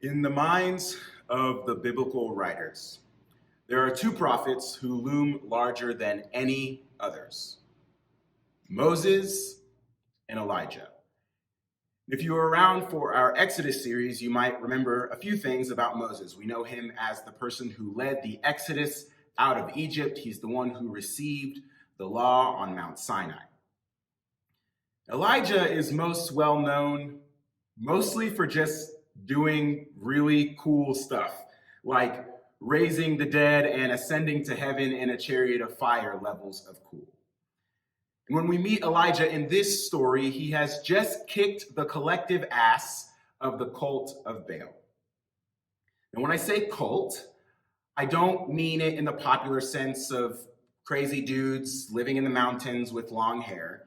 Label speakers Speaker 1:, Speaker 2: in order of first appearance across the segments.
Speaker 1: In the minds of the biblical writers, there are two prophets who loom larger than any others: Moses and Elijah. If you were around for our Exodus series, you might remember a few things about Moses. We know him as the person who led the Exodus out of Egypt. He's the one who received the law on Mount Sinai. Elijah is most well known mostly for just doing really cool stuff, like raising the dead and ascending to heaven in a chariot of fire levels of cool. And when we meet Elijah in this story, he has just kicked the collective ass of the cult of Baal. And when I say cult, I don't mean it in the popular sense of crazy dudes living in the mountains with long hair.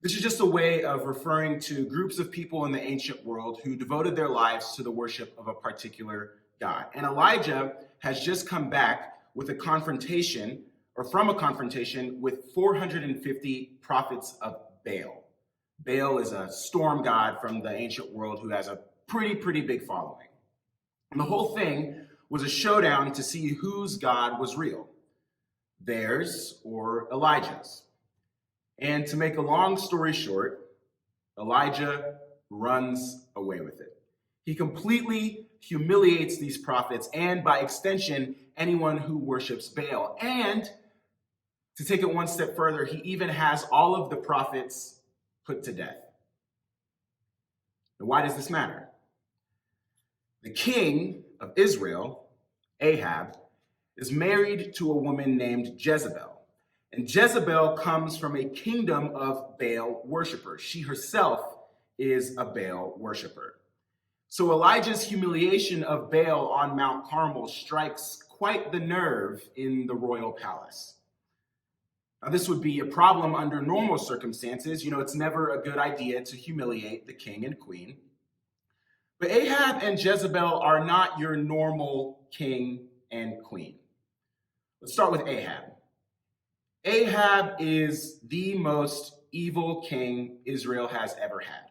Speaker 1: This is just a way of referring to groups of people in the ancient world who devoted their lives to the worship of a particular god. And Elijah has just come back with a confrontation, or from a confrontation, with 450 prophets of Baal. Baal is a storm god from the ancient world who has a pretty big following. And the whole thing was a showdown to see whose god was real, theirs or Elijah's. And to make a long story short, Elijah runs away with it. He completely humiliates these prophets and, by extension, anyone who worships Baal. And to take it one step further, he even has all of the prophets put to death. Now, why does this matter? The king of Israel, Ahab, is married to a woman named Jezebel. And Jezebel comes from a kingdom of Baal worshipers. She herself is a Baal worshiper. So Elijah's humiliation of Baal on Mount Carmel strikes quite the nerve in the royal palace. Now, this would be a problem under normal circumstances. You know, it's never a good idea to humiliate the king and queen. But Ahab and Jezebel are not your normal king and queen. Let's start with Ahab. Ahab is the most evil king Israel has ever had.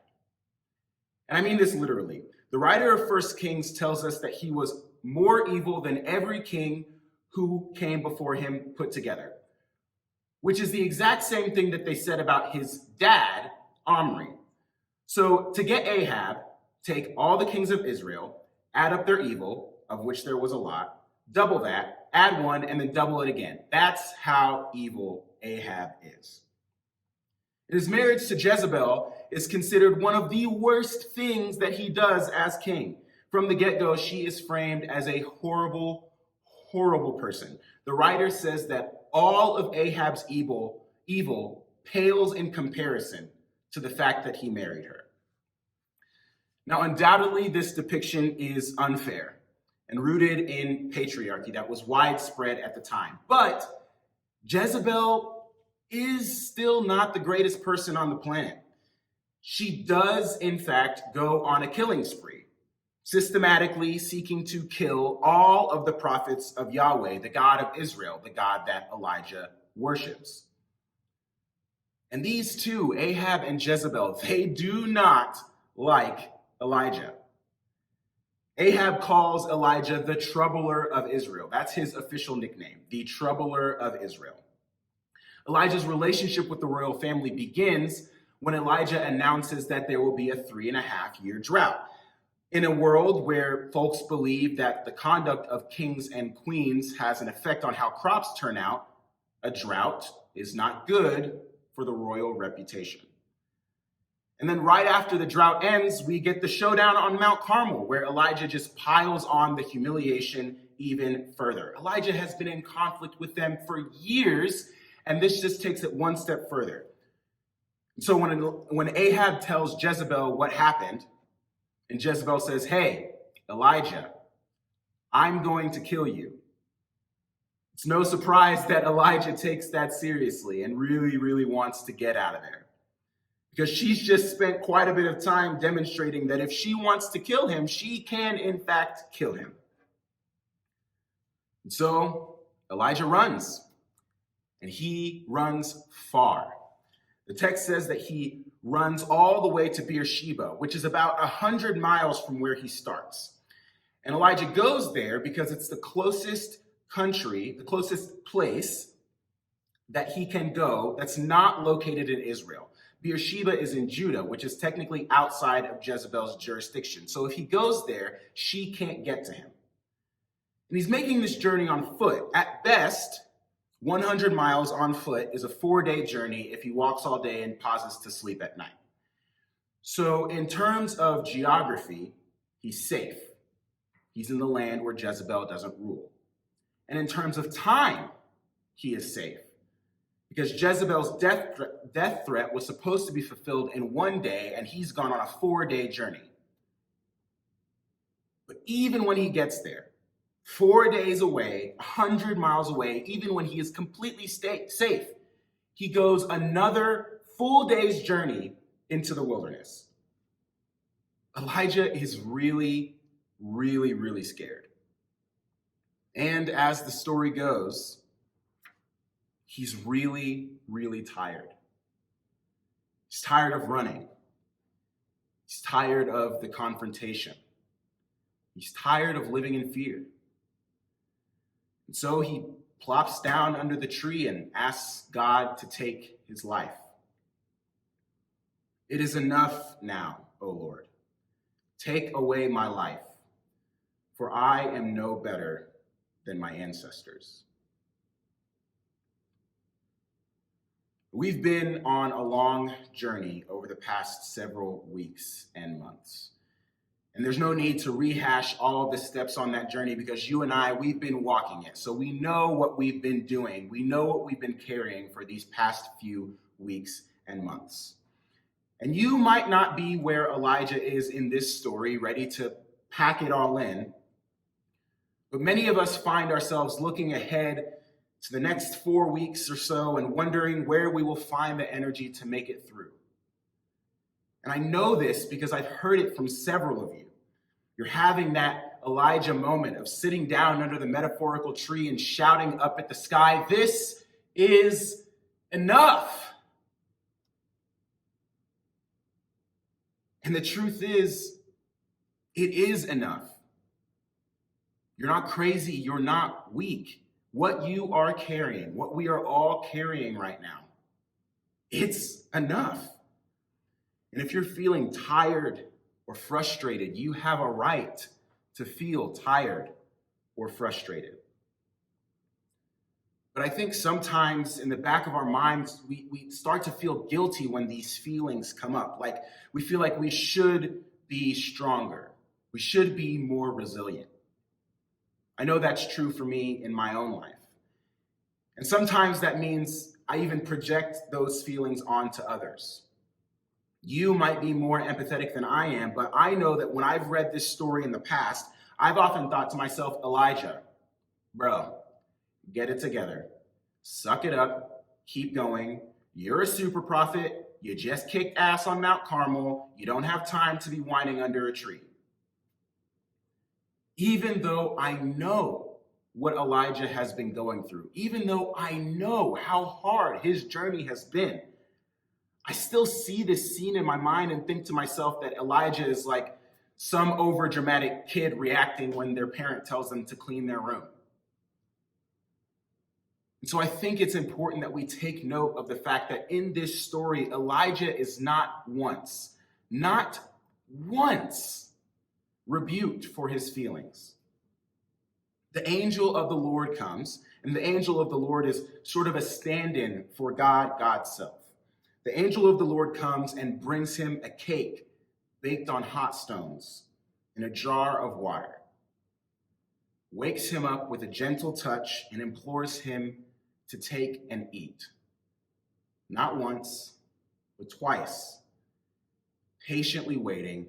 Speaker 1: And I mean this literally. The writer of 1 Kings tells us that he was more evil than every king who came before him put together, which is the exact same thing that they said about his dad, Omri. So to get Ahab, take all the kings of Israel, add up their evil, of which there was a lot, double that, add one, and then double it again. That's how evil Ahab is. And his marriage to Jezebel is considered one of the worst things that he does as king. From the get-go, she is framed as a horrible person. The writer says that all of Ahab's evil pales in comparison to the fact that he married her. Now, undoubtedly, this depiction is unfair and rooted in patriarchy that was widespread at the time. But Jezebel is still not the greatest person on the planet. She does, in fact, go on a killing spree, systematically seeking to kill all of the prophets of Yahweh, the God of Israel, the God that Elijah worships. And these two, Ahab and Jezebel, they do not like Elijah. Ahab calls Elijah the troubler of Israel. That's his official nickname, the troubler of Israel. Elijah's relationship with the royal family begins when Elijah announces that there will be a 3.5-year drought. In a world where folks believe that the conduct of kings and queens has an effect on how crops turn out, a drought is not good for the royal reputation. And then right after the drought ends, we get the showdown on Mount Carmel, where Elijah just piles on the humiliation even further. Elijah has been in conflict with them for years, and this just takes it one step further. So when Ahab tells Jezebel what happened, and Jezebel says, "Hey, Elijah, I'm going to kill you," it's no surprise that Elijah takes that seriously and really wants to get out of there. Because she's just spent quite a bit of time demonstrating that if she wants to kill him, she can, in fact, kill him. And so Elijah runs, and he runs far. The text says that he runs all the way to Beersheba, which is about 100 miles from where he starts. And Elijah goes there because it's the closest country, the closest place that he can go that's not located in Israel. Beersheba is in Judah, which is technically outside of Jezebel's jurisdiction. So if he goes there, she can't get to him. And he's making this journey on foot. At best, 100 miles on foot is a 4-day journey if he walks all day and pauses to sleep at night. So in terms of geography, he's safe. He's in the land where Jezebel doesn't rule. And in terms of time, he is safe. Because Jezebel's death threat was supposed to be fulfilled in 1 day, and he's gone on a 4-day journey. But even when he gets there, 4 days away, 100 miles away, even when he is completely safe, he goes another full day's journey into the wilderness. Elijah is really, really, really scared. And as the story goes, he's really, really tired. He's tired of running. He's tired of the confrontation. He's tired of living in fear. And so he plops down under the tree and asks God to take his life. It is enough now, O Lord. Take away my life, for I am no better than my ancestors. We've been on a long journey over the past several weeks and months. And there's no need to rehash all the steps on that journey because you and I, we've been walking it. So we know what we've been doing. We know what we've been carrying for these past few weeks and months. And you might not be where Elijah is in this story, ready to pack it all in. But many of us find ourselves looking ahead to the next 4 weeks or so and wondering where we will find the energy to make it through. And I know this because I've heard it from several of you. You're having that Elijah moment of sitting down under the metaphorical tree and shouting up at the sky, "This is enough." And the truth is, it is enough. You're not crazy. You're not weak. What you are carrying, what we are all carrying right now, it's enough. And if you're feeling tired or frustrated, you have a right to feel tired or frustrated. But I think sometimes in the back of our minds, we start to feel guilty when these feelings come up. Like we feel like we should be stronger. We should be more resilient. I know that's true for me in my own life. And sometimes that means I even project those feelings onto others. You might be more empathetic than I am, but I know that when I've read this story in the past, I've often thought to myself, Elijah, bro, get it together. Suck it up. Keep going. You're a super prophet. You just kicked ass on Mount Carmel. You don't have time to be whining under a tree. Even though I know what Elijah has been going through, even though I know how hard his journey has been, I still see this scene in my mind and think to myself that Elijah is like some overdramatic kid reacting when their parent tells them to clean their room. And so I think it's important that we take note of the fact that in this story, Elijah is not once rebuked for his feelings. The angel of the Lord comes, and the angel of the Lord is sort of a stand-in for God's self. The angel of the Lord comes and brings him a cake baked on hot stones in a jar of water, wakes him up with a gentle touch, and implores him to take and eat. Not once, but twice, patiently waiting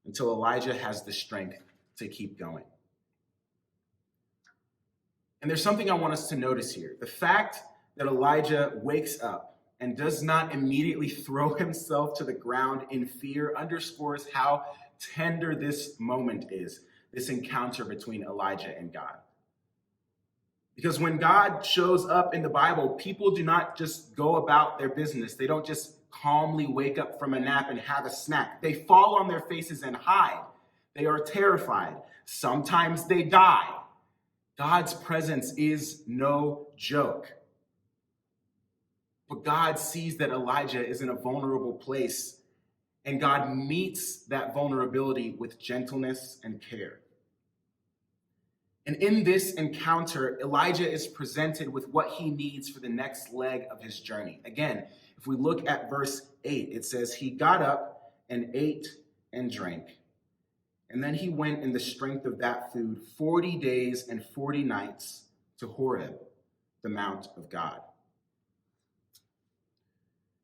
Speaker 1: until Elijah has the strength to keep going. And there's something I want us to notice here. The fact that Elijah wakes up and does not immediately throw himself to the ground in fear underscores how tender this moment is, this encounter between Elijah and God. Because when God shows up in the Bible, people do not just go about their business. They don't just calmly wake up from a nap and have a snack. They fall on their faces and hide. They are terrified. Sometimes they die. God's presence is no joke. But God sees that Elijah is in a vulnerable place, and God meets that vulnerability with gentleness and care. And in this encounter, Elijah is presented with what he needs for the next leg of his journey. Again, if we look at verse 8, it says, he got up and ate and drank. And then he went in the strength of that food 40 days and 40 nights to Horeb, the mount of God.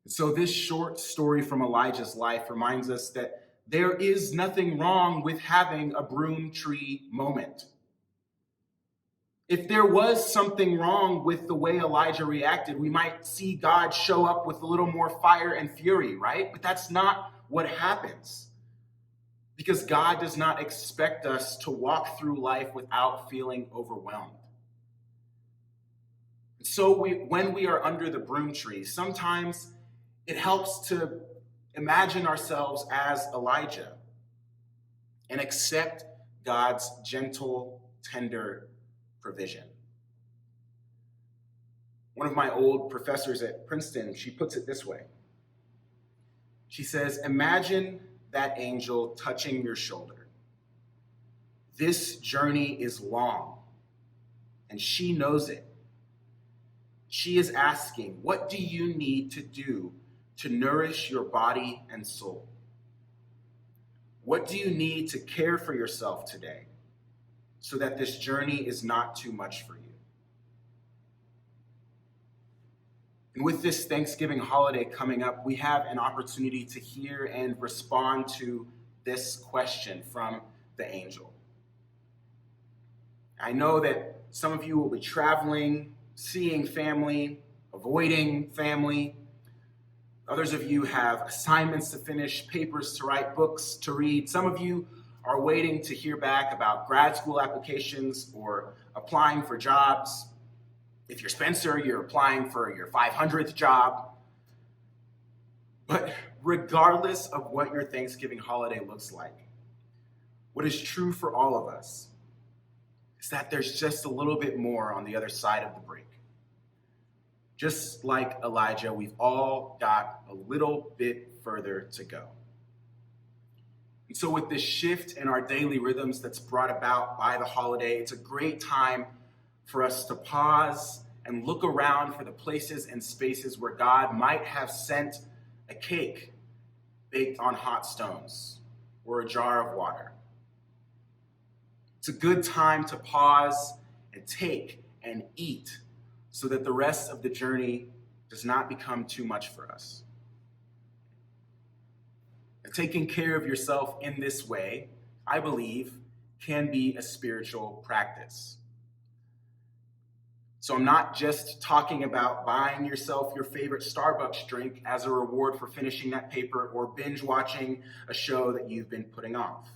Speaker 1: So this short story from Elijah's life reminds us that there is nothing wrong with having a broom tree moment. If there was something wrong with the way Elijah reacted, we might see God show up with a little more fire and fury, right? But that's not what happens. Because God does not expect us to walk through life without feeling overwhelmed. So when we are under the broom tree, sometimes it helps to imagine ourselves as Elijah and accept God's gentle, tender provision. One of my old professors at Princeton, she puts it this way. She says, imagine that angel touching your shoulder. This journey is long, and she knows it. She is asking, what do you need to do to nourish your body and soul? What do you need to care for yourself today so that this journey is not too much for you? And with this Thanksgiving holiday coming up, we have an opportunity to hear and respond to this question from the angel. I know that some of you will be traveling, seeing family, avoiding family. Others of you have assignments to finish, papers to write, books to read. Some of you are waiting to hear back about grad school applications or applying for jobs. If you're Spencer, you're applying for your 500th job. But regardless of what your Thanksgiving holiday looks like, what is true for all of us is that there's just a little bit more on the other side of the break. Just like Elijah, we've all got a little bit further to go. And so with this shift in our daily rhythms that's brought about by the holiday, it's a great time for us to pause and look around for the places and spaces where God might have sent a cake baked on hot stones or a jar of water. It's a good time to pause and take and eat so that the rest of the journey does not become too much for us. And taking care of yourself in this way, I believe, can be a spiritual practice. So I'm not just talking about buying yourself your favorite Starbucks drink as a reward for finishing that paper or binge watching a show that you've been putting off.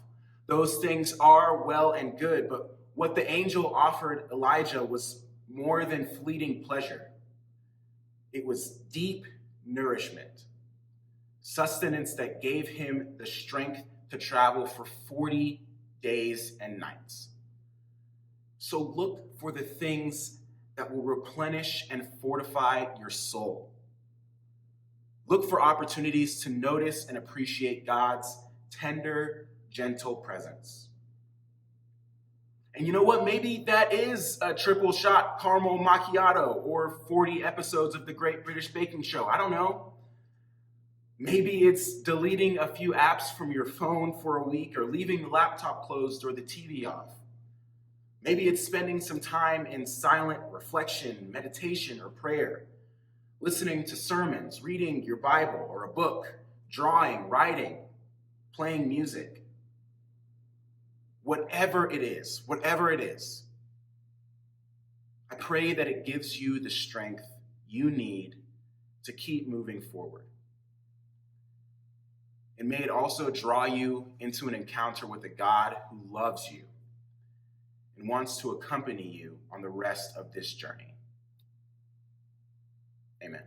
Speaker 1: Those things are well and good, but what the angel offered Elijah was more than fleeting pleasure. It was deep nourishment, sustenance that gave him the strength to travel for 40 days and nights. So look for the things that will replenish and fortify your soul. Look for opportunities to notice and appreciate God's tender, gentle presence. And you know what? Maybe that is a triple shot caramel macchiato or 40 episodes of the Great British Baking Show. I don't know. Maybe it's deleting a few apps from your phone for a week or leaving the laptop closed or the TV off. Maybe it's spending some time in silent reflection, meditation, or prayer, listening to sermons, reading your Bible or a book, drawing, writing, playing music. Whatever it is, I pray that it gives you the strength you need to keep moving forward. And may it also draw you into an encounter with a God who loves you and wants to accompany you on the rest of this journey. Amen.